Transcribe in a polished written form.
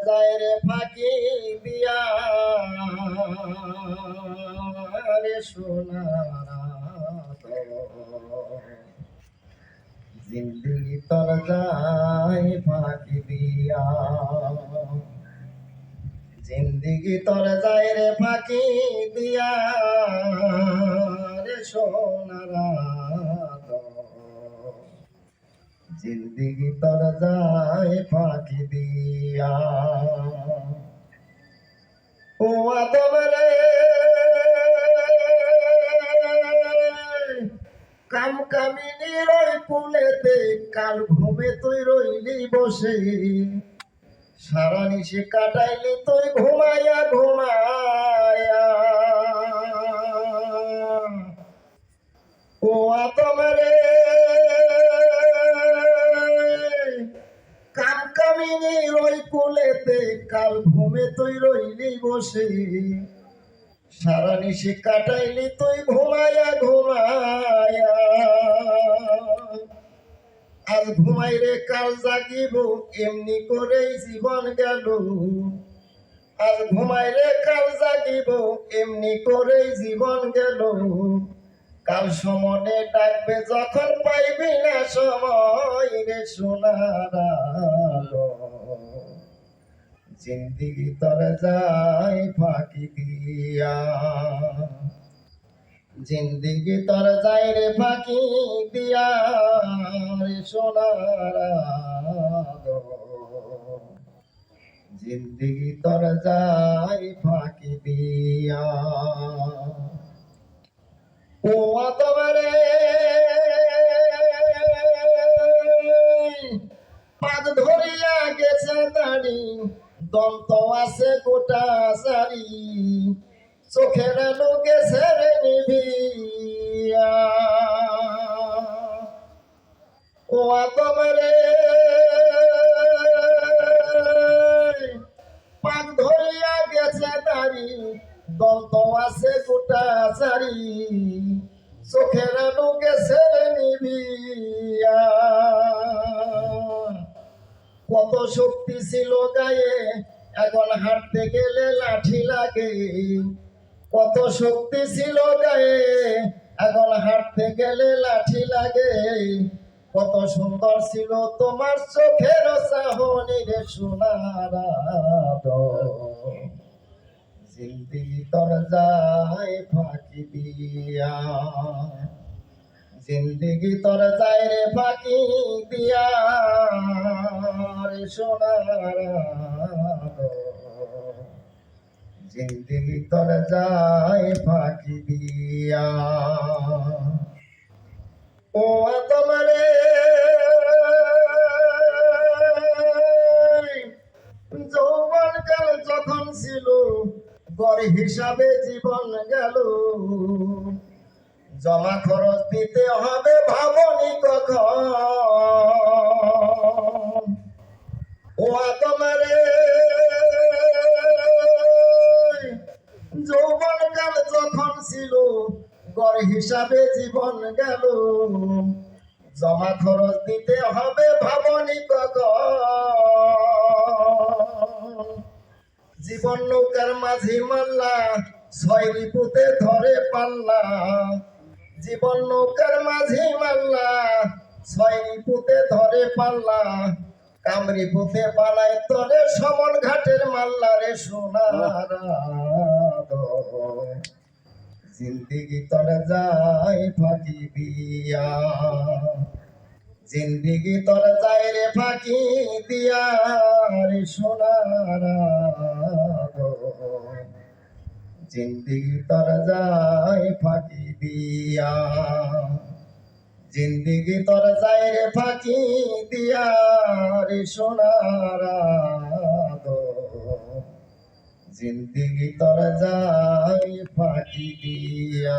যায় রে ফাঁকি দিয়া রে সোনার জিন্দগি তোর যায় ফাঁকি দিয়া, জিন্দগি তোর যায় রে ফাঁকি দিয়া রে সোনার জিন্দগি তোর যায় ফাঁকি দিয়া। ও আদম রে কাম কামিনীর ওই কুলেতে কাল ঘুমে তুই রইলি বসে, সারা নিশে কাটাইলি তুই ঘুমাইয়া ঘুমাইয়া। ও আদম রে কাম কামিনীর ওই কুলেতে কাল ঘুমে তুই রইলি বসে, সারা নিশে কাটাইলি তুই ঘুমাইয়া ঘুমাইয়া। আজ ঘুমাই রে কাল জাগিব এমনি করেই জীবন গেল, আজ ঘুমাই রে কাল জাগিব এমনি করেই জীবন গেল। কাল সমনে ডাকবে যখন পাইবি না সময় রে সোনার আলো, জিন্দগি তোর যায় ফাঁকি দিয়া, জিন্দগি তোর যায় রে ফাঁকি দিয়া রে সোনার আলো, জিন্দগি তোর যায় ফাঁকি দিয়া। ও আদম রে পাদ ধরিয়া গেছে দাড়ি, দন্ত আছে গোটা সারি, চোখের আলো গেছে রে নিভিয়া। ও আদম রে পাদ ধরিয়া গেছে দাড়ি, দন্ত আছে গোটা সারি, চোখের আলো গেছে রে নিভিয়া। কত শক্তি ছিল গায়ে এখন হাঁটতে গেলে লাঠি লাগে, কত শক্তি ছিল গায়ে এখন হাঁটতে গেলে লাঠি লাগে। কত সুন্দর ছিল তোমার চোখের চাহনি রে সোনার আলো, জিন্দগি তোর যায় ফাঁকি দিয়া, জিন্দগি তোর যায় রে ফাঁকি দিয়া রে সোনার আলো, জিন্দগি তোর যায় ফাঁকি দিয়া। ও আদম রে যৌবন কাল যখন ছিল গড় হিসাবে জীবন গেল, জমা খরচ দিতে হবে ভাবনি কখন। ও আদম রে যৌবন কাল যখন ছিল গড় হিসাবে জীবন গেল, জমা খরচ দিতে হবে ভাবনি কখন। জীবন নৌকার মাঝি মাল্লা ছয় রিপুতে ধরে পাল্লা, জীবন নৌকার মাঝি মাল্লা ছয় রিপুতে ধরে পাল্লা, কামরি পুতে বানায় তরে সমন ঘাটের মাল্লা রে সোনার আলো, জিন্দগি তোর যায় ফাঁকি দিয়া, জিন্দগি তোর যায় রে ফাঁকি দিয়া রে সোনার আলো, জিন্দগি তোর যায় ফাঁকি দিয়া, জিন্দগি তোর যায় রে ফাঁকি দিয়া রে সোনার আলো, জিন্দগি তোর যায় ফাঁকি দিয়া।